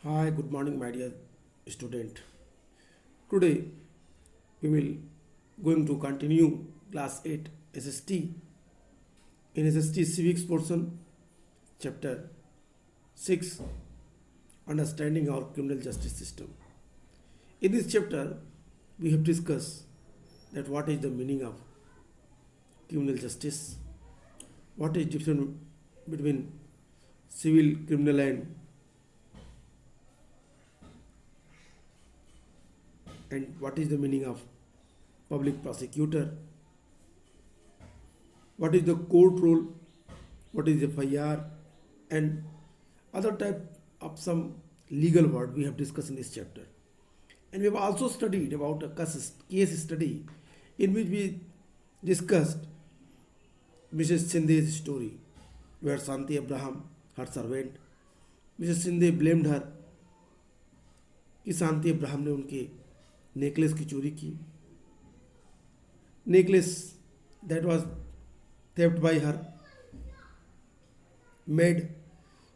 Hi, good morning, my dear student. Today we will going to continue class 8 SST in SST civics portion chapter 6 understanding our criminal justice system. In this chapter we have discussed that what is the meaning of criminal justice, what is difference between civil, criminal and what is the meaning of public prosecutor, what is the court role, what is FIR, and other type of some legal word we have discussed in this chapter. And we have also studied about a case study in which we discussed Mrs. Sindhe's story, where Shanti Abraham, her servant, Mrs. Sindhe blamed her कि शांति Abraham ने उनके necklace की चोरी की. Necklace that was theft by her maid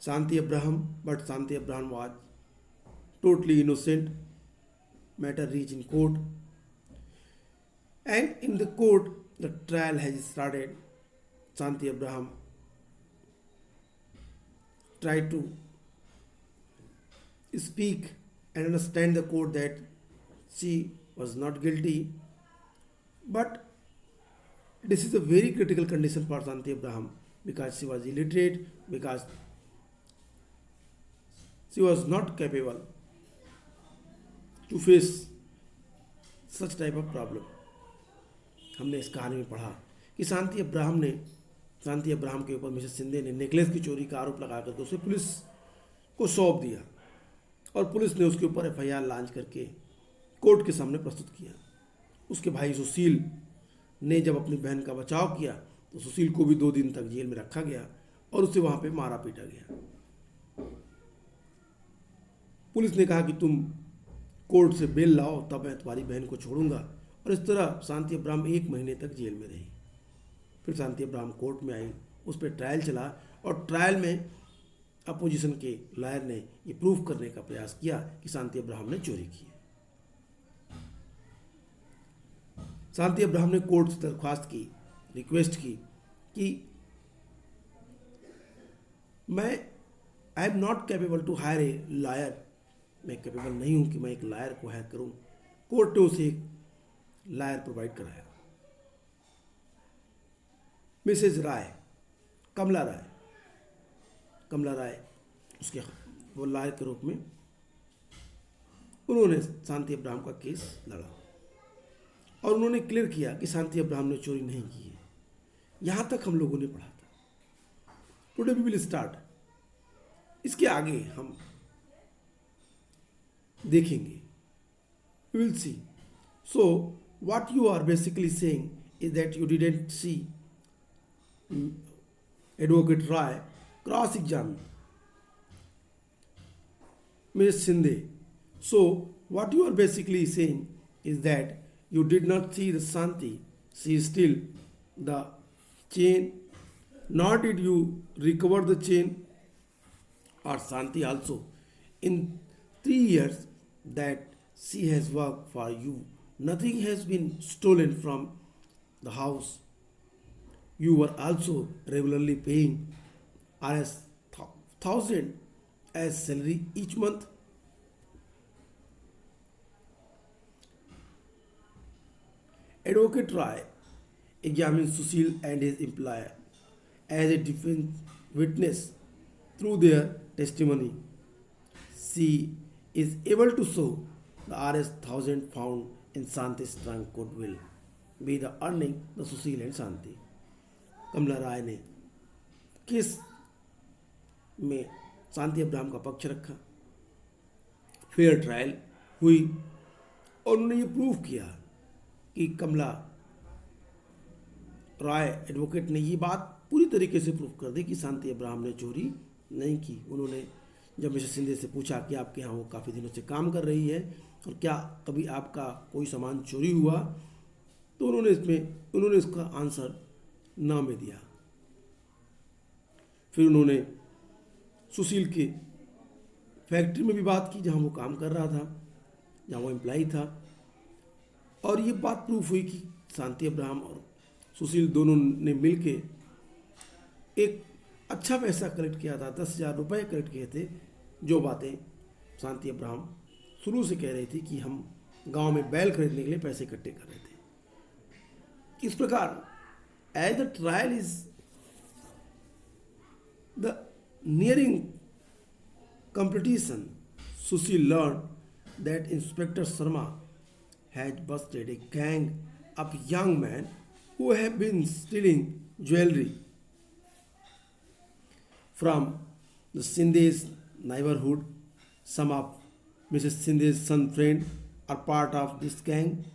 Shanti Abraham, but Shanti Abraham was totally innocent. Matter reached in court, and in the court the trial has started. Shanti Abraham tried to speak and understand the court that she was not guilty, but this is a very critical condition for Shanti Abraham because she was illiterate, because she was not capable to face such type of problem. हमने इस कहानी में पढ़ा कि शांति Abraham के ऊपर Mrs Shinde ने necklace की चोरी का आरोप लगा करके उसे पुलिस को सौंप दिया और पुलिस ने उसके ऊपर FIR लॉन्च करके कोर्ट के सामने प्रस्तुत किया. उसके भाई सुशील ने जब अपनी बहन का बचाव किया तो सुशील को भी 2 दिन तक जेल में रखा गया और उसे वहाँ पे मारा पीटा गया. पुलिस ने कहा कि तुम कोर्ट से बेल लाओ तब मैं तुम्हारी बहन को छोड़ूंगा, और इस तरह शांति अब्राहम 1 महीने तक जेल में रही. फिर शांति अब्राहम कोर्ट में आई, उस पर ट्रायल चला और ट्रायल में अपोजिशन के लॉयर ने ये प्रूव करने का प्रयास किया कि शांति अब्राहम ने चोरी की है. शांति अब्राहम ने कोर्ट से दरख्वास्त की, रिक्वेस्ट की कि मैं I am not capable to hire a lawyer, मैं कैपेबल नहीं हूं कि मैं एक लॉयर को हायर करूं. कोर्ट ने उसे एक लॉयर प्रोवाइड कराया. मिसेज राय, कमला राय उसके वो लॉयर के रूप में उन्होंने शांति अब्राहम का केस लड़ा और उन्होंने क्लियर किया कि शांति अब्राहम ने चोरी नहीं की है. यहाँ तक हम लोगों ने पढ़ा था. Today we will start. इसके आगे हम देखेंगे, we will see. So what you are basically saying is that you didn't see advocate Rai cross exam Ms. Shinde. So what you are basically saying is that you did not see the Shanti. She is still the chain, nor did you recover the chain or Shanti also. In 3 years that she has worked for you, nothing has been stolen from the house. You were also regularly paying Rs 1,000 as salary each month. Advocate Roy examined Sushil and his employer as a defense witness. Through their testimony, she is able to show the Rs 1,000 found in Shanti's trunk could will be the earning the Sushil and Shanti. कमला राय ने case में शांति Abraham का पक्ष रखा. Fair trial हुई और उन्होंने ये prove किया कि कमला राय एडवोकेट ने ये बात पूरी तरीके से प्रूव कर दी कि शांति अब्राहम ने चोरी नहीं की. उन्होंने जब मिसेस सिंधे से पूछा कि आपके यहाँ वो काफ़ी दिनों से काम कर रही है और क्या कभी आपका कोई सामान चोरी हुआ, तो उन्होंने इसका आंसर ना में दिया. फिर उन्होंने सुशील के फैक्ट्री में भी बात की जहाँ वो काम कर रहा था, जहाँ वो एम्प्लॉई था, और ये बात प्रूफ हुई कि शांति अब्राहम और सुशील दोनों ने मिलके एक अच्छा पैसा कलेक्ट किया था, 10,000 रुपये कलेक्ट किए थे। जो बातें शांति अब्राहम शुरू से कह रही थी कि हम गांव में बैल खरीदने के लिए पैसे इकट्ठे कर रहे थे। इस प्रकार as the trial is the nearing competition, Sushil learned that Inspector Sharma had busted a gang of young men who have been stealing jewelry from the Sindhe's neighborhood. Some of Mrs. Sindhe's son friend are part of this gang.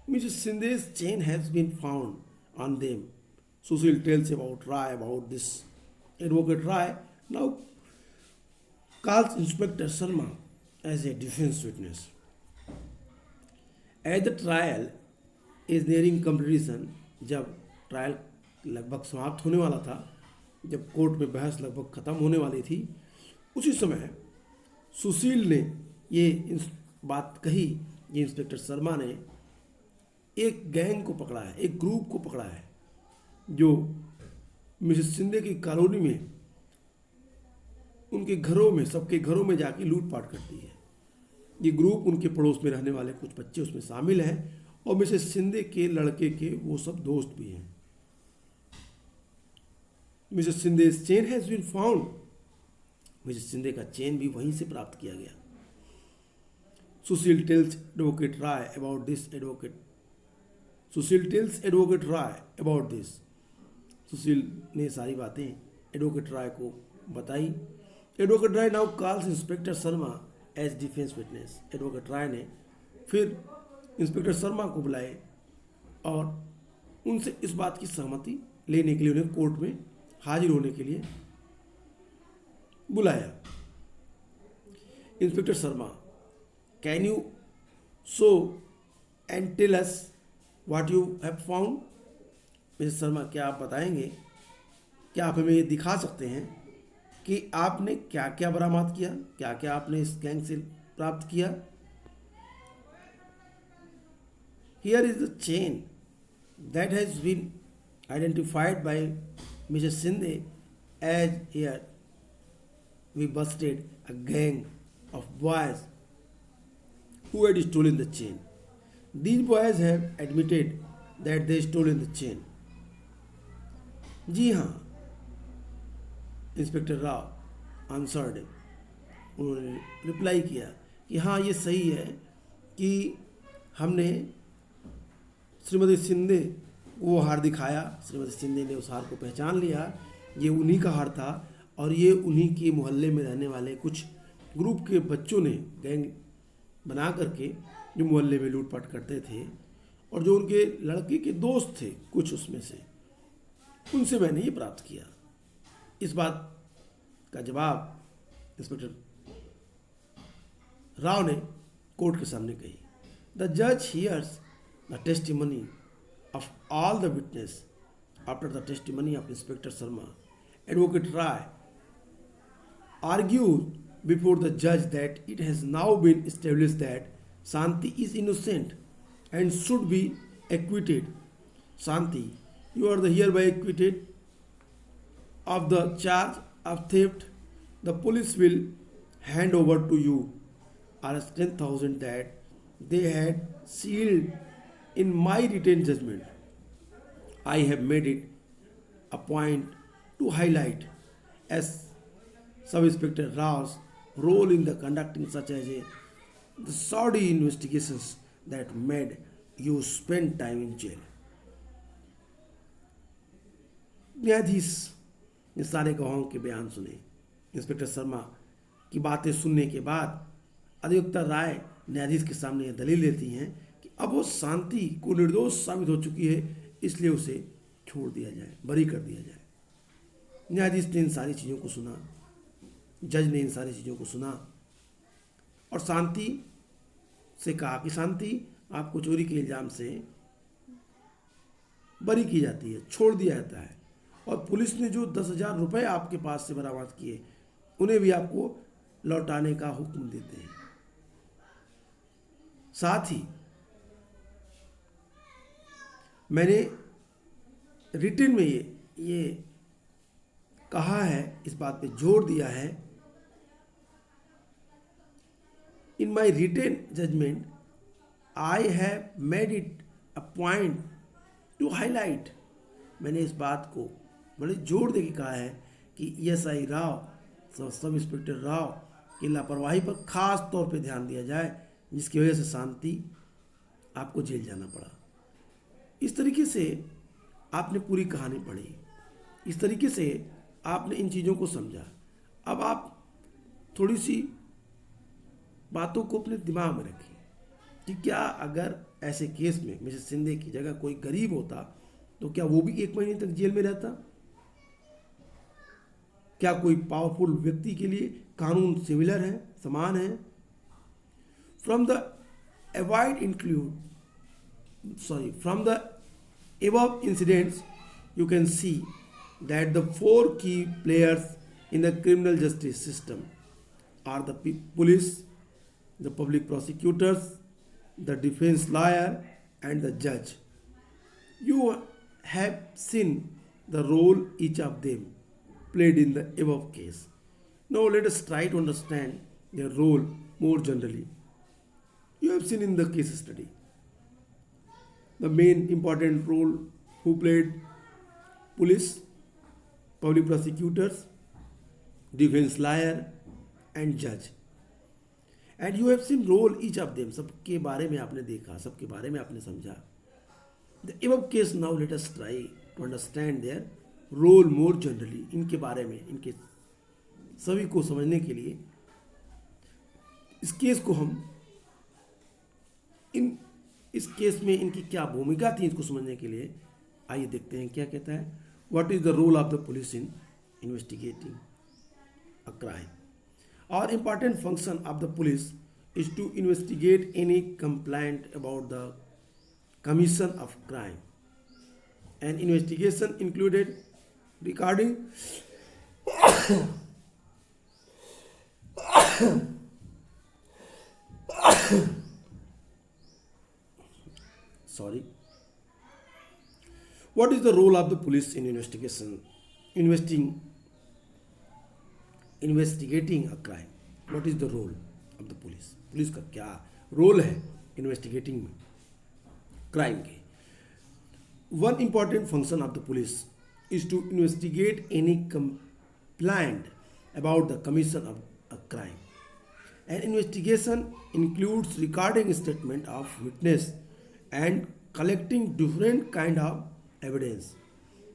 Mrs. Sindhe's chain has been found on them. Sushil tells about Rai about this. Advocate Rai now calls Inspector Sharma as a defense witness. As the trial is nearing completion, जब trial लगभग समाप्त होने वाला था, जब court में बहस लगभग खत्म होने वाली थी, उसी समय सुशील ने ये बात कही कि इंस्पेक्टर शर्मा ने एक गैंग को पकड़ा है, एक ग्रुप को पकड़ा है जो मिसेस शिंदे की कॉलोनी में उनके घरों में, सबके घरों में जाके लूटपाट करती है। ये ग्रुप उनके पड़ोस में रहने वाले कुछ बच्चे उसमें शामिल हैं और मिसेस शिंदे के लड़के के वो सब दोस्त भी हैं। Mrs Shinde chain has been found. Mrs Shinde का चेन भी वहीं से प्राप्त किया गया। Sushil tells advocate Rai about this. Sushil tells advocate Rai about this. Sushil ने सारी बातें एडवोकेट राय को बताई। Advocate Rai now calls inspector Sharma as defence witness. Advocate Rai ने फिर इंस्पेक्टर शर्मा को बुलाए और उनसे इस बात की सहमति लेने के लिए उन्हें कोर्ट में हाजिर होने के लिए बुलाया। Inspector Sharma, can you show and tell us what you have found. Mister Sharma, क्या आप बताएंगे, क्या आप हमें ये दिखा सकते हैं कि आपने क्या क्या बरामद किया, क्या क्या आपने इस गैंग से प्राप्त किया। Here is the chain that has been identified by Mrs Shinde as here we busted a gang of boys who had stolen the chain. These boys have admitted that they stolen the chain. जी हाँ, inspector Rao answered, उन्होंने reply किया कि हाँ, ये सही है कि हमने श्रीमती शिंदे को वो हार दिखाया। श्रीमती शिंदे ने उस हार को पहचान लिया, ये उन्हीं का हार था और ये उन्हीं के मोहल्ले में रहने वाले कुछ ग्रुप के बच्चों ने गैंग बना करके जो मोहल्ले में लूटपाट करते थे और जो उनके लड़के के दोस्त थे कुछ उसमें से, उनसे मैंने ये प्राप्त किया। इस बात का जवाब इंस्पेक्टर राव ने कोर्ट के सामने कही। द जज hears the testimony of all the witness. After the testimony of inspector Sharma, advocate Rai argued before the judge that it has now been established that Shanti is innocent and should be acquitted. Shanti, you are hereby acquitted of the charge of theft. The police will hand over to you Rs 10,000 that they had sealed in my written judgment. I have made it a point to highlight as Sub-Inspector Rao's role in the conducting such as the sordid investigations that made you spend time in jail. न्यायाधीश ने सारे गवाहों के बयान सुने। Inspector Sharma की बातें सुनने के बाद अधिवक्ता राय न्यायाधीश के सामने यह दलील देती हैं कि अब वो शांति को निर्दोष साबित हो चुकी है, इसलिए उसे छोड़ दिया जाए, बरी कर दिया जाए। न्यायाधीश ने इन सारी चीज़ों को सुना, जज ने इन सारी चीज़ों को सुना और शांति से कहा कि शांति, आपको चोरी के इल्ज़ाम से बरी की जाती है, छोड़ दिया जाता है और पुलिस ने जो 10,000 रुपये आपके पास से बरामद किए उन्हें भी आपको लौटाने का हुक्म देते हैं। साथ ही मैंने रिटन में ये कहा है, इस बात पे जोर दिया है, in my written judgement I have made it a point to highlight, मैंने इस बात को बड़े जोर दे के कहा है कि ASI Rao, sub inspector Rao की लापरवाही पर खास तौर पे ध्यान दिया जाए, जिसकी वजह से शांति आपको जेल जाना पड़ा। इस तरीके से आपने पूरी कहानी पढ़ी, इस तरीके से आपने इन चीज़ों को समझा। अब आप थोड़ी सी बातों को अपने दिमाग में रखिए कि क्या अगर ऐसे केस में मिसेस शिंदे की जगह कोई गरीब होता तो क्या वो भी 1 महीने तक जेल में रहता? क्या कोई पावरफुल व्यक्ति के लिए कानून सिमिलर है, समान है? From the avoid include from the above incidents you can see that the 4 key players in the criminal justice system are the police, the public prosecutors, the defense lawyer and the judge. You have seen the role each of them played in the above case. Now let us try to understand their role more generally. You have seen in the case study the main important role who played: police, public prosecutors, defense lawyer and judge. And you have seen role each of them, सबके बारे में आपने देखा, सबके बारे में आपने समझा. The above case, now let us try to understand their role more generally. इनके बारे में, इनके सभी को समझने के लिए इस केस को हम इस केस में इनकी क्या भूमिका थी, इसको समझने के लिए आइए देखते हैं क्या कहता है. What is the role of the police in investigating a crime? और important function of the police is to investigate any complaint about the commission of crime. An investigation included regarding sorry. What is the role of the police in investigating a crime? What is the role of the police? Police का क्या role है investigating में crime के? One important function of the police is to investigate any complaint about the commission of a crime. An investigation includes recording statement of witness and collecting different kind of evidence.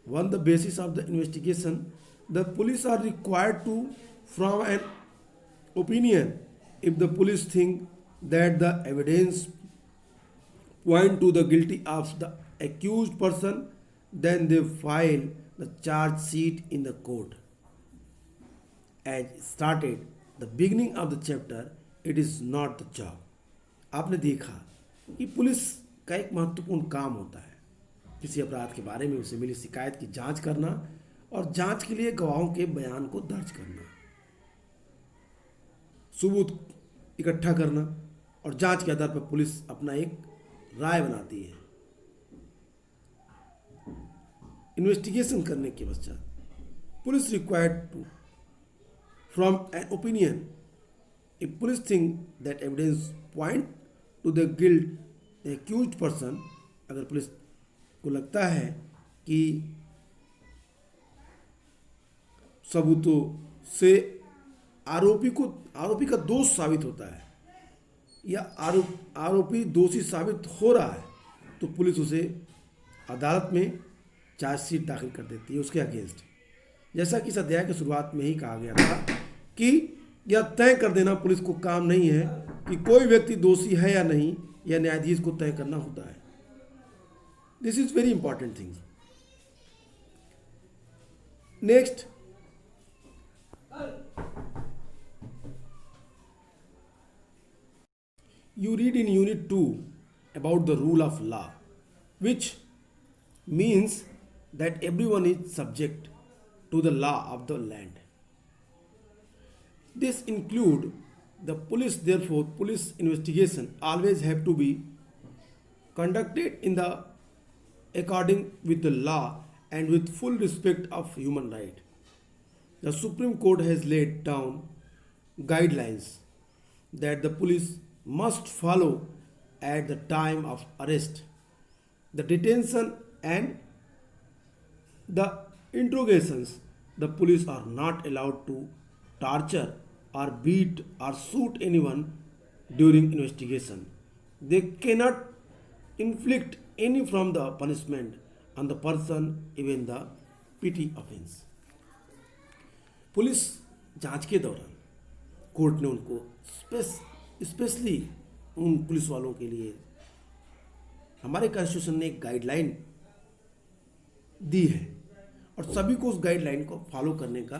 On the basis of the investigation, the police are required to form an opinion. If the police think that the evidence point to the guilty of the accused person, then they file the charge sheet in the court. As started the beginning of the chapter, it is not the job. आपने देखा कि police का एक महत्वपूर्ण काम होता है किसी अपराध के बारे में उसे मिली शिकायत की जांच करना और जांच के लिए गवाहों के बयान को दर्ज करना, सबूत इकट्ठा करना और जांच के आधार पर पुलिस अपना एक राय बनाती है. इन्वेस्टिगेशन करने के पश्चात police required to from an opinion. If police think that evidence point to the guilt the accused person, अगर पुलिस को लगता है कि सबूतों से आरोपी का दोष साबित होता है या आरोपी दोषी साबित हो रहा है, तो पुलिस उसे अदालत में चार्जशीट दाखिल कर देती है उसके अगेंस्ट. जैसा कि इस अध्याय की शुरुआत में ही कहा गया था कि यह तय कर देना पुलिस को काम नहीं है कि कोई व्यक्ति दोषी है या नहीं, यह न्यायाधीश को तय करना होता है. This is very important thing. Next, you read in unit 2 about the rule of law, which means that everyone is subject to the law of the land. This include the police, therefore, police investigation always have to be conducted in the according with the law and with full respect of human right. The Supreme Court has laid down guidelines that the police must follow at the time of arrest, the detention, and the interrogations. The police are not allowed to torture or beat or shoot anyone during investigation. They cannot inflict any from the punishment on the person, even the petty offense. Police जांच के दौरान court ने उनको specially उन police वालों के लिए हमारे कॉन्स्टिट्यूशन ने एक गाइडलाइन दी है और सभी को उस गाइडलाइन को फॉलो करने का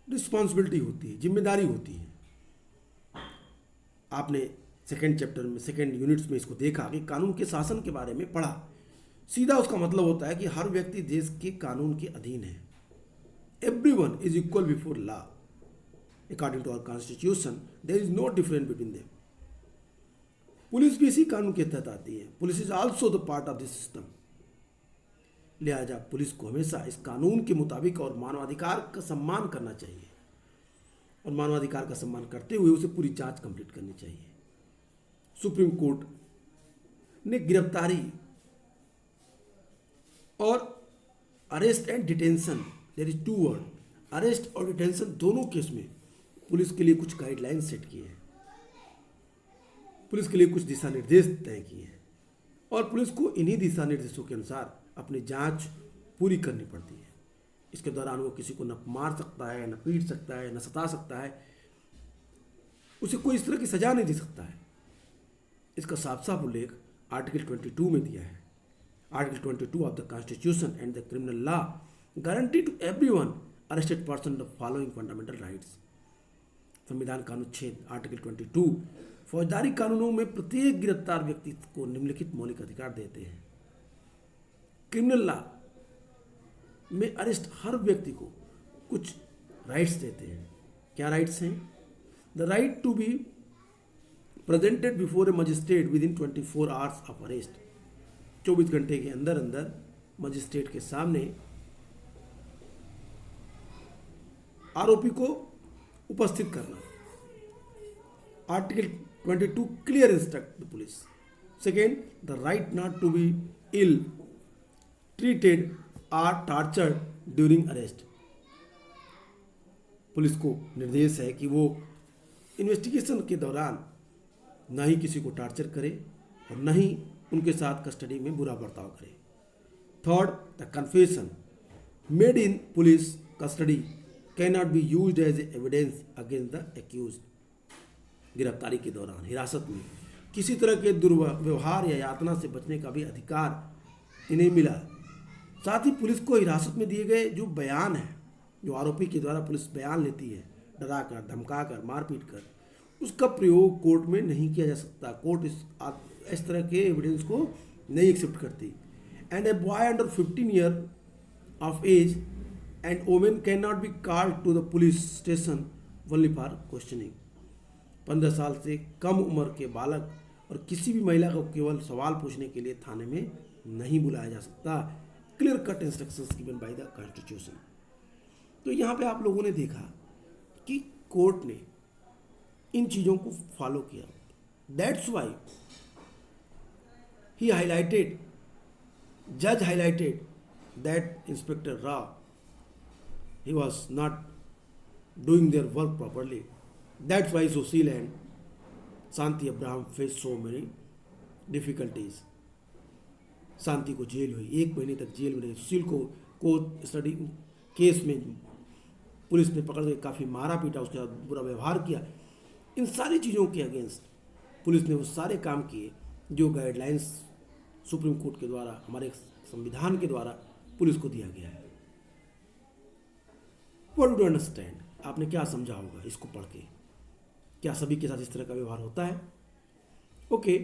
रिस्पॉन्सिबिलिटी होती है, जिम्मेदारी होती है। आपने सेकेंड चैप्टर में, सेकेंड यूनिट्स में इसको देखा कि कानून के शासन के बारे में पढ़ा। सीधा उसका मतलब होता है कि हर व्यक्ति देश के कानून के अधीन है। Everyone is equal before law according to our constitution, there is no difference between them. Police भी इसी कानून के तहत आती है। Police is also the part of this system. लिहाजा पुलिस को हमेशा इस कानून के मुताबिक और मानवाधिकार का सम्मान करना चाहिए और मानवाधिकार का सम्मान करते हुए उसे पूरी जांच कंप्लीट करनी चाहिए। सुप्रीम कोर्ट ने गिरफ्तारी और arrest and detention, there is two word, arrest और डिटेंशन दोनों केस में पुलिस के लिए कुछ गाइडलाइन सेट किए हैं, पुलिस के लिए कुछ दिशा निर्देश तय किए हैं और पुलिस को इन्हीं दिशा निर्देशों के अनुसार अपनी जांच पूरी करनी पड़ती है। इसके दौरान वो किसी को न मार सकता है, न पीट सकता है, न सता सकता है, उसे कोई इस तरह की सजा नहीं दे सकता है। इसका साफ साफ उल्लेख आर्टिकल 22 में दिया है। Article 22 of the constitution and the criminal law guarantee to everyone arrested person the following fundamental rights. संविधान का अनुच्छेद आर्टिकल 22 फौजदारी कानूनों में प्रत्येक गिरफ्तार व्यक्ति को निम्नलिखित मौलिक अधिकार देते हैं। क्रिमिनल लॉ में अरेस्ट हर व्यक्ति को कुछ राइट्स देते हैं। क्या राइट्स हैं? The right to be presented before a magistrate within 24 hours of arrest. 24 घंटे के अंदर अंदर मजिस्ट्रेट के सामने आरोपी को उपस्थित करना। Article 22 clear instruct the police. Second, the right not to be ill treated or tortured during arrest. Police को निर्देश है कि वो इन्वेस्टिगेशन के दौरान न ही किसी को टार्चर करे और न ही उनके साथ कस्टडी में बुरा बर्ताव करे। Third, the confession made in police custody can not be used as evidence against the accused. गिरफ्तारी के दौरान हिरासत में किसी तरह के दुर्व्यवहार या यातना से बचने का भी अधिकार इन्हें मिला। साथ ही पुलिस को हिरासत में दिए गए जो बयान है, जो आरोपी के द्वारा पुलिस बयान लेती है, डराकर, धमकाकर, मारपीट कर, उसका प्रयोग कोर्ट में नहीं किया जा सकता। कोर्ट इस तरह के एविडेंस को नहीं एक्सेप्ट करती। And a boy under 15 year of age and women can not be called to the police station only for questioning. 15 साल से कम उम्र के बालक और किसी भी महिला को केवल सवाल पूछने के लिए थाने में नहीं बुलाया जा सकता। Clear cut instructions given by the constitution. तो यहाँ पे आप लोगों ने देखा कि कोर्ट ने इन चीज़ों को फॉलो किया। दैट्स वाई ही हाईलाइटेड, जज highlighted that inspector Rao he was not doing their work properly. That's why Sushil and Shanti Abraham faced so many difficulties. शांति को जेल हुई, 1 महीने तक जेल में रही। सुशील को स्टडी केस में पुलिस ने पकड़ के काफ़ी मारा पीटा, उसके बाद बुरा व्यवहार किया। इन सारी चीज़ों के अगेंस्ट पुलिस ने वो सारे काम किए जो गाइडलाइंस सुप्रीम कोर्ट के द्वारा, हमारे संविधान के द्वारा पुलिस को दिया गया है। What do understand? आपने क्या समझा होगा इसको पढ़ के? क्या सभी के साथ इस तरह का व्यवहार होता है? Okay,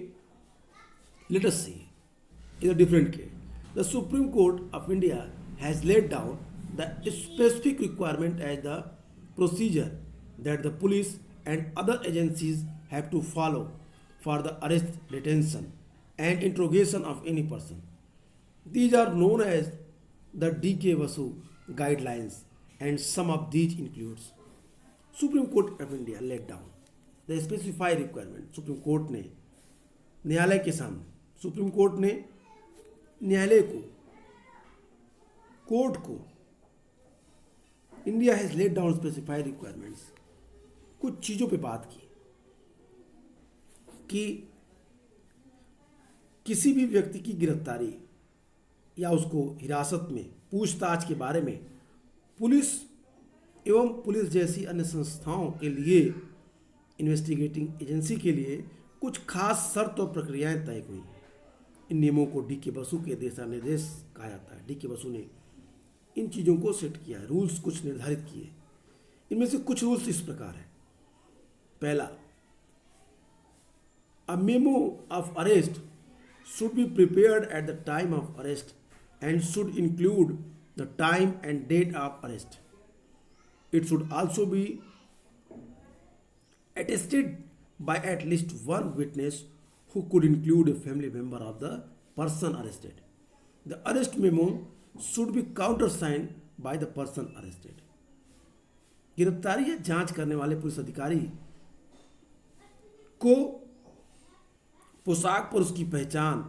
let us see in a different case. The Supreme Court of India has laid down the specific requirement as the procedure that the police and other agencies have to follow for the arrest, detention, and interrogation of any person. These are known as the DK Vasu guidelines, and some of these includes Supreme Court of India laid down the specified requirement. Supreme court ने न्यायालय के सामने, supreme court ने न्यायालय को, court को, India has laid down specified requirements, कुछ चीज़ों पे बात की कि किसी भी व्यक्ति की गिरफ्तारी या उसको हिरासत में पूछताछ के बारे में पुलिस एवं पुलिस जैसी अन्य संस्थाओं के लिए, इन्वेस्टिगेटिंग एजेंसी के लिए कुछ खास शर्त और प्रक्रियाएं तय हुई। इन नियमों को डी के बसु के दिशा निर्देश कहा जाता है। डी के बसु ने इन चीज़ों को सेट किया है, रूल्स कुछ निर्धारित किए। इनमें से कुछ रूल्स इस प्रकार है। पहला, a memo of arrest should be prepared at the time of arrest and should include the time and date of arrest. It should also be attested by at least one witness who could include a family member of the person arrested. The arrest memo should be countersigned by the person arrested. गिरफ्तारी या जांच करने वाले police अधिकारी को पोशाक पर उसकी पहचान,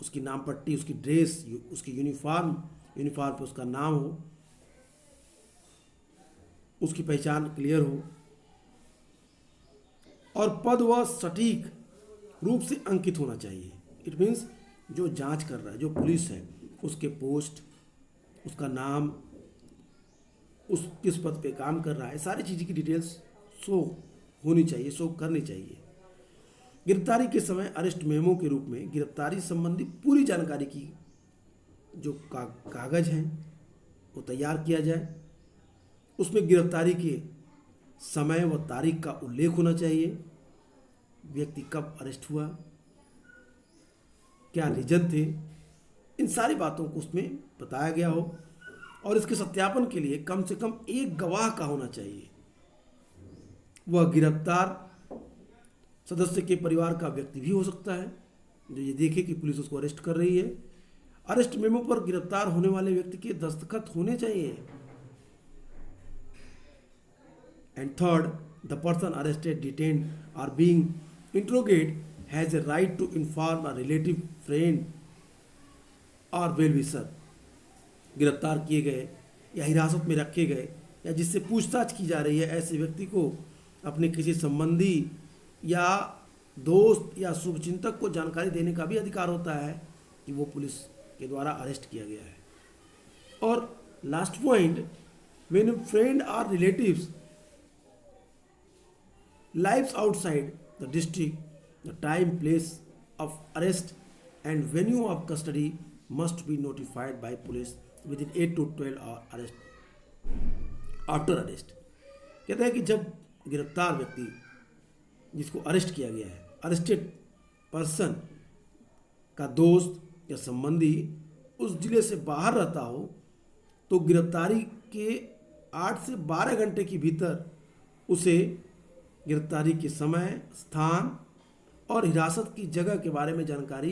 उसकी नाम पट्टी, उसकी ड्रेस, उसकी यूनिफॉर्म पर उसका नाम हो, उसकी पहचान क्लियर हो और पद व सटीक रूप से अंकित होना चाहिए। इट मीन्स जो जांच कर रहा है, जो पुलिस है, उसके पोस्ट, उसका नाम, उस किस पद पे काम कर रहा है, सारी चीज़ की डिटेल्स शो होनी चाहिए, शो करनी चाहिए। गिरफ्तारी के समय अरेस्ट मेमो के रूप में गिरफ्तारी संबंधी पूरी जानकारी की जो कागज हैं वो तैयार किया जाए। उसमें गिरफ्तारी के समय व तारीख का उल्लेख होना चाहिए, व्यक्ति कब अरेस्ट हुआ, क्या रीजन थे, इन सारी बातों को उसमें बताया गया हो। और इसके सत्यापन के लिए कम से कम एक गवाह का होना चाहिए। वह गिरफ्तार सदस्य के परिवार का व्यक्ति भी हो सकता है जो ये देखे कि पुलिस उसको अरेस्ट कर रही है। अरेस्ट मेमो पर गिरफ्तार होने वाले व्यक्ति के दस्तखत होने चाहिए। And third, the person arrested, detained और being interrogate has a right to inform a relative, friend और वेल विशर। गिरफ्तार किए गए या हिरासत में रखे गए या जिससे पूछताछ की जा रही है ऐसे व्यक्ति को अपने किसी संबंधी या दोस्त या शुभचिंतक को जानकारी देने का भी अधिकार होता है कि वो पुलिस के द्वारा अरेस्ट किया गया है। और लास्ट पॉइंट, व्हेन फ्रेंड और relatives lives outside the district, the time, place of arrest and venue of custody must be notified by police within 8 to 12 hour arrest after arrest। कहता है कि जब गिरफ्तार व्यक्ति जिसको अरेस्ट किया गया है, अरेस्टेड पर्सन का दोस्त या संबंधी उस जिले से बाहर रहता हो तो गिरफ्तारी के 8 से 12 घंटे के भीतर उसे गिरफ्तारी के समय, स्थान और हिरासत की जगह के बारे में जानकारी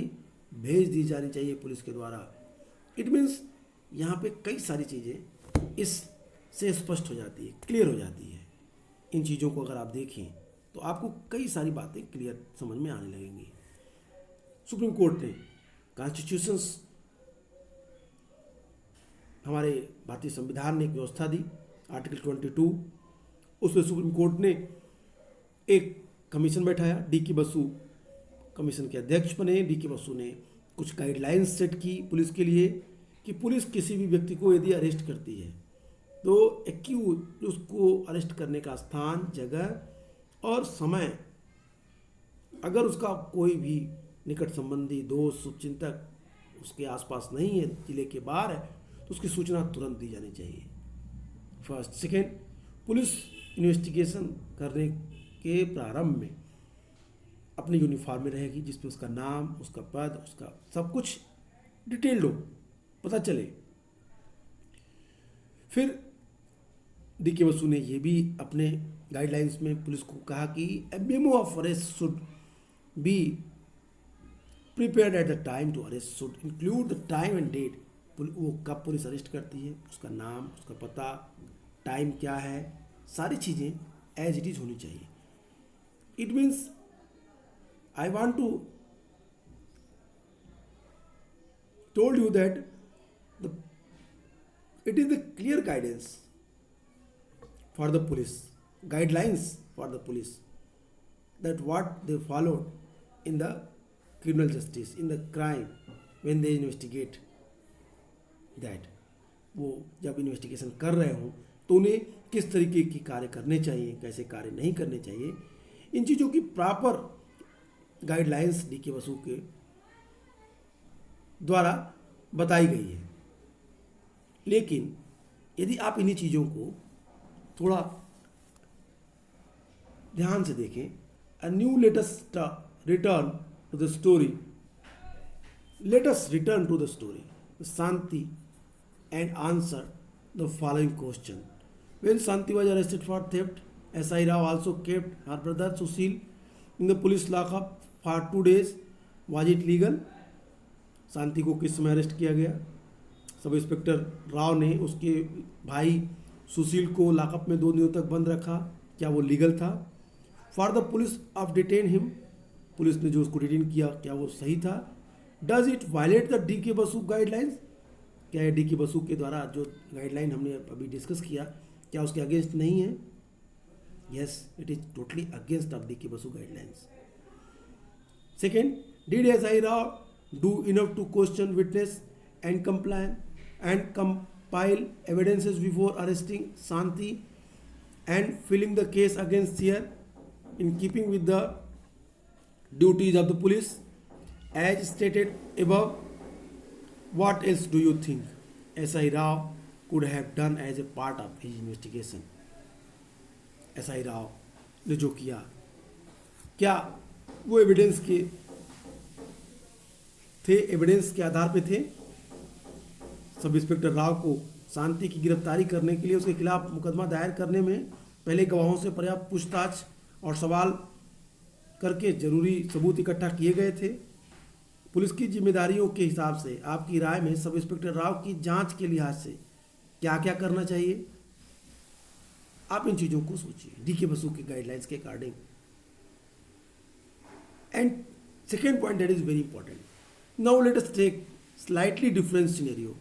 भेज दी जानी चाहिए पुलिस के द्वारा। इट मीन्स यहाँ पे कई सारी चीज़ें इससे स्पष्ट हो जाती है, क्लियर हो जाती है। इन चीज़ों को अगर आप देखें तो आपको कई सारी बातें क्लियर समझ में आने लगेंगी। सुप्रीम कोर्ट ने कॉन्स्टिट्यूशंस, हमारे भारतीय संविधान ने एक व्यवस्था दी, आर्टिकल 22, उसमें सुप्रीम कोर्ट ने एक कमीशन बैठाया, डी के बसु कमीशन के अध्यक्ष बने। डी के बसु ने कुछ गाइडलाइंस सेट की पुलिस के लिए कि पुलिस किसी भी व्यक्ति को यदि अरेस्ट करती है तो एक्यूज उसको अरेस्ट करने का स्थान, जगह और समय, अगर उसका कोई भी निकट संबंधी, दोस्त, शुभचिंतक उसके आसपास नहीं है, जिले के बाहर है, तो उसकी सूचना तुरंत दी जानी चाहिए। फर्स्ट। सेकेंड, पुलिस इन्वेस्टिगेशन करने के प्रारंभ में अपनी यूनिफॉर्म में रहेगी जिसपे उसका नाम, उसका पद, उसका सब कुछ डिटेल्ड हो, पता चले। फिर डी के बसु ने ये भी अपने गाइडलाइंस में पुलिस को कहा कि a memo of arrest should be prepared at the time to arrest should include the time and date. वो कब पुलिस अरेस्ट करती है, उसका नाम, उसका पता, टाइम क्या है, सारी चीज़ें एज इट इज़ होनी चाहिए। It means I want to told you that the, it is the clear guidance for the police, guidelines for the police, that what they followed in the criminal justice, in the crime, when they investigate that, वो जब investigation कर रहे हों तो उन्हें किस तरीके की कार्य करने चाहिए, कैसे कार्य नहीं करने चाहिए, इन चीज़ों की proper guidelines D K Basu के द्वारा बताई गई है। लेकिन यदि आप इन्हीं चीज़ों को थोड़ा ध्यान से देखें, a new latest return to the story, let us return to the story Santi and answer the following question. When Santi was arrested for theft, S.I. Rao also kept her brother Sushil in the police lockup for 2 days. Was it legal? शांति को किस समय arrest किया गया? Sub inspector Rao ने उसके भाई सुशील को lockup में 2 दिनों तक बंद रखा, क्या वो लीगल था? For the police of detain him, police ने जो उसको डिटेन किया क्या वो सही था? Does it violate the D K Basu guidelines, क्या डी के बसु के द्वारा जो गाइडलाइन हमने अभी डिस्कस किया क्या उसके अगेंस्ट नहीं है? Yes, it is totally against of D K Basu guidelines. Second, did SI. Rao do enough to question witness and compile evidences before arresting Santi and filing the case against her in keeping with the duties of the police as stated above? What else do you think S.I. Rao could have done as a part of his investigation? S.I. Rao ने जो किया क्या वो evidence के थे, evidence के आधार पे थे? सब इंस्पेक्टर राव को शांति की गिरफ्तारी करने के लिए उसके खिलाफ मुकदमा दायर करने में पहले गवाहों से पर्याप्त पूछताछ और सवाल करके जरूरी सबूत इकट्ठा किए गए थे। पुलिस की जिम्मेदारियों के हिसाब से आपकी राय में सब इंस्पेक्टर राव की जांच के लिहाज से क्या क्या करना चाहिए? आप इन चीज़ों को सोचिए डी के बसु के गाइडलाइंस के according. And second point that is very important, now let us take slightly different scenario.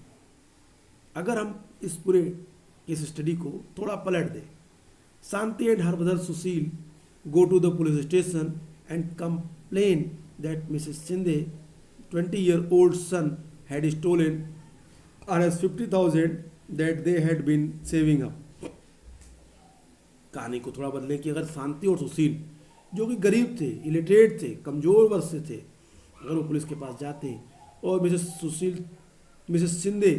अगर हम इस पूरे केस स्टडी को थोड़ा पलट दें, Shanti and her brother Sushil go to the police station and complain that Mrs Shinde 20-year-old son had stolen Rs 50,000 that they had been saving up। कहानी को थोड़ा बदलें कि अगर शांति और सुशील जो कि गरीब थे, इलिटरेट थे, कमज़ोर वर्ग से थे, अगर वो पुलिस के पास जाते और मिसेस शिंदे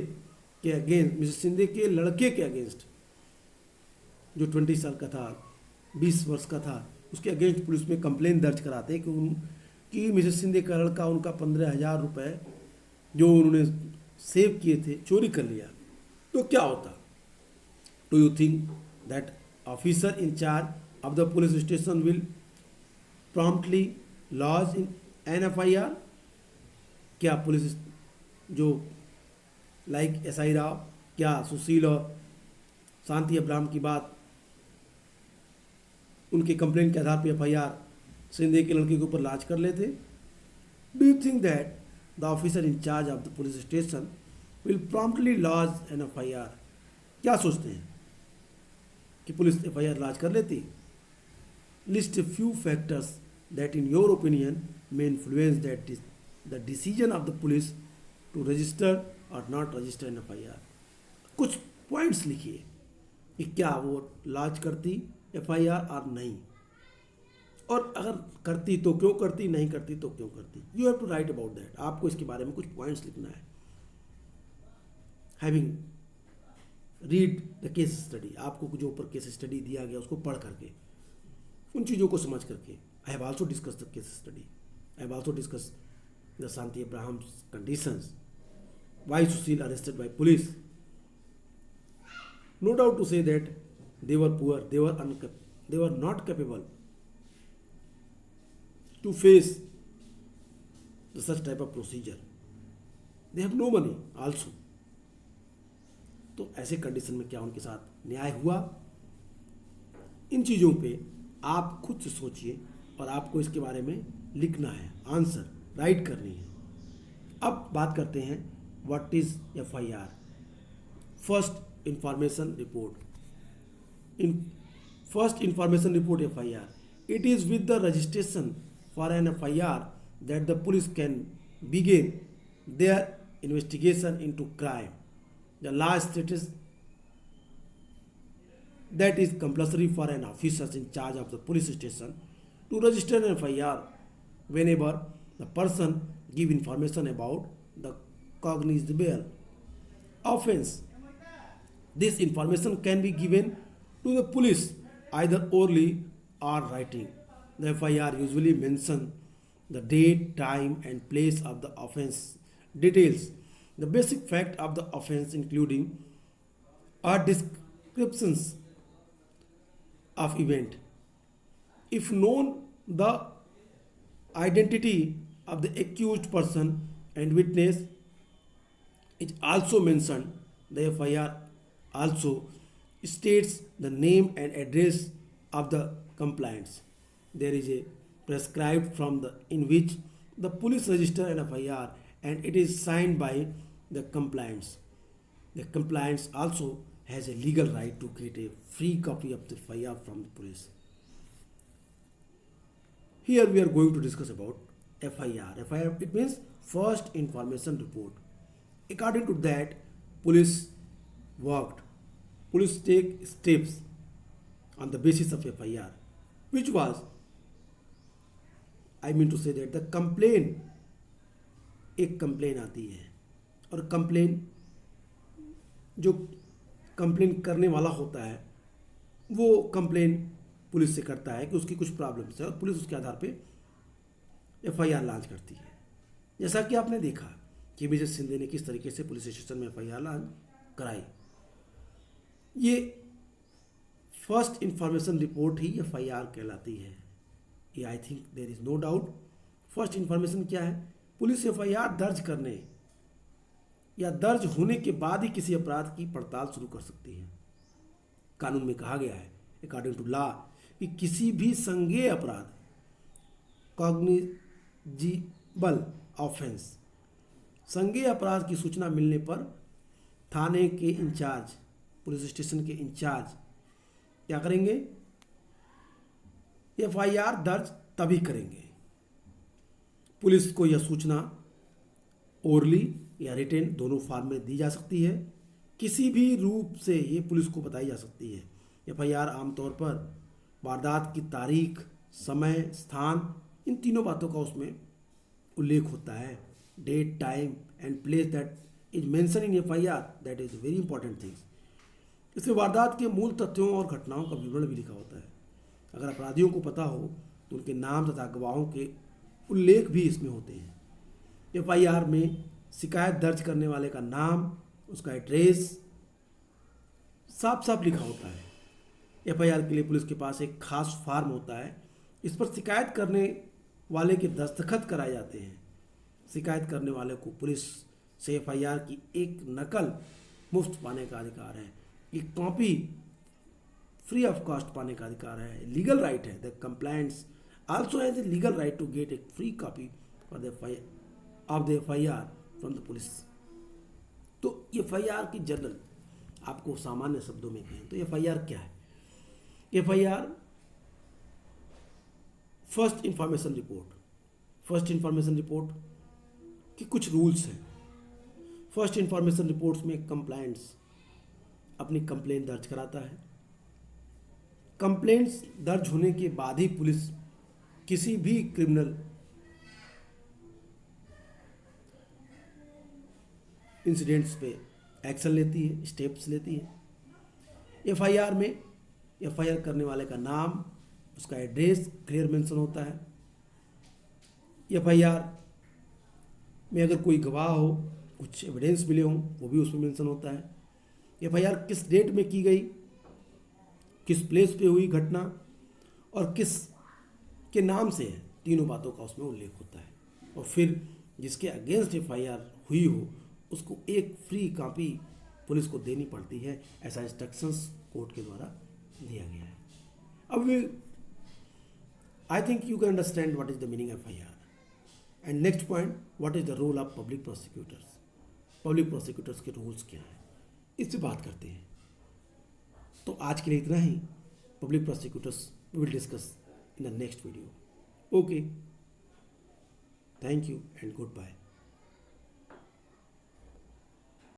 के अगेंस्ट, मिसेस शिंदे के लड़के के अगेंस्ट जो 20 साल का था, 20 वर्ष का था, उसके अगेंस्ट पुलिस में कंप्लेन दर्ज कराते कि मिसेस शिंदे का लड़का उनका 15,000 रुपये जो उन्होंने सेव किए थे चोरी कर लिया, तो क्या होता? Do you think that officer in charge of the police station will promptly lodge in NFIR? क्या पुलिस जो लाइक S.I. राव, क्या सुशील और शांति अब्राहम की बात उनके कंप्लेंट के आधार पर FIR शिंदे के लड़के के ऊपर लाज कर लेते? Do you think that the officer in charge of the police station will promptly lodge an FIR? क्या सोचते हैं कि पुलिस FIR लाज कर लेती? List few factors that in your opinion may influence the decision of the police to register or not register an FIR। कुछ points लिखिए कि क्या वो लॉन्च करती FIR और नहीं, और अगर करती तो क्यों करती, नहीं करती तो क्यों करती। You have to write about that. आपको इसके बारे में कुछ पॉइंट्स लिखना है। Having read the case study, आपको जो ऊपर केस स्टडी दिया गया उसको पढ़ करके, उन चीज़ों को समझ करके। I have also discussed the case study. I have also discussed the Santi Abraham's conditions. Why Sushil arrested by police? No doubt to say that they were poor, they were not capable to face such type of procedure. They have no money also. तो ऐसे condition में क्या उनके साथ न्याय हुआ? इन चीज़ों पे आप खुद से सोचिए और आपको इसके बारे में लिखना है, आंसर राइट करनी है। अब बात करते हैं what is FIR, first information report. In first information report FIR, it is with the registration for an FIR that the police can begin their investigation into crime. The law states that is compulsory for an officer in charge of the police station to register an FIR whenever the person give information about the cognizable offense. This information can be given to the police either orally or writing. The FIR usually mention the date, time and place of the offense, details the basic fact of the offense including are descriptions of event. If known the identity of the accused person and witness is also mentioned, the FIR also states the name and address of the complainants. There is a prescribed from the in which the police register an FIR and it is signed by the complainants. The complainants also has a legal right to get a free copy of the FIR from the police. Here we are going to discuss about FIR. FIR, it means first information report. According to that, police worked. Police take steps on the basis of FIR, which was, I mean to say that the complaint, एक complain आती है और complain जो complain करने वाला होता है वो कंप्लेन पुलिस से करता है कि उसकी कुछ प्रॉब्लम्स है और पुलिस उसके आधार पे FIR लॉन्च करती है। जैसा कि आपने देखा कि विजय सिंधे ने किस तरीके से पुलिस स्टेशन में FIR लॉन्च कराई। ये फर्स्ट इंफॉर्मेशन रिपोर्ट ही FIR कहलाती है। ये I think there is no doubt. First information क्या है? पुलिस FIR दर्ज करने या दर्ज होने के बाद ही किसी अपराध की पड़ताल शुरू कर सकती है। कानून में कहा गया है अकॉर्डिंग टू लॉ कि किसी भी संज्ञेय अपराध कॉग्निजिबल ऑफेंस, संज्ञेय अपराध की सूचना मिलने पर थाने के इंचार्ज, पुलिस स्टेशन के इंचार्ज क्या करेंगे? FIR दर्ज तभी करेंगे। पुलिस को यह सूचना ओरली या रिटेन दोनों फॉर्म में दी जा सकती है। किसी भी रूप से ये पुलिस को बताई जा सकती है। FIR आमतौर पर वारदात की तारीख, समय, स्थान, इन तीनों बातों का उसमें उल्लेख होता है। Date, time and place that is mention in FIR, that is very important things. इसमें वारदात के मूल तथ्यों और घटनाओं का विवरण भी लिखा होता है। अगर अपराधियों को पता हो तो उनके नाम तथा गवाहों के उल्लेख भी इसमें होते हैं। FIR में शिकायत दर्ज करने वाले का नाम, उसका एड्रेस साफ साफ लिखा होता है। FIR के लिए पुलिस के पास एक खास फॉर्म होता है। इस पर शिकायत करने वाले के दस्तखत कराए जाते हैं। शिकायत करने वाले को पुलिस से FIR की एक नकल मुफ्त पाने का अधिकार है। एक कॉपी फ्री ऑफ कॉस्ट पाने का अधिकार है, लीगल राइट है। The complaints also has a legal right to get a free copy of the FIR from the police. तो FIR की जनरल आपको सामान्य शब्दों में कहें तो FIR क्या है? FIR first information report. First information report के कुछ रूल्स हैं। फर्स्ट इंफॉर्मेशन रिपोर्ट्स में कंप्लेंट्स अपनी कंप्लेंट दर्ज कराता है। कंप्लेंट्स दर्ज होने के बाद ही पुलिस किसी भी क्रिमिनल इंसिडेंट्स पे एक्शन लेती है, स्टेप्स लेती है। FIR में FIR करने वाले का नाम, उसका एड्रेस क्लियर मेंशन होता है। FIR में अगर कोई गवाह हो, कुछ एविडेंस मिले हों, वो भी उसमें मेंशन होता है। FIR किस डेट में की गई, किस प्लेस पे हुई घटना और किस के नाम से है, तीनों बातों का उसमें उल्लेख होता है। और फिर जिसके अगेंस्ट एफआईआर हुई हो उसको एक फ्री कॉपी पुलिस को देनी पड़ती है, ऐसा इंस्ट्रक्शंस कोर्ट के द्वारा दिया गया है। अब I think you can understand what is the meaning of FIR. And next point, what is the role of public prosecutors. Public prosecutors के रूल्स क्या हैं, इससे बात करते हैं। तो आज के लिए इतना ही। Public prosecutors we will discuss in the next video. Okay, thank you and good bye.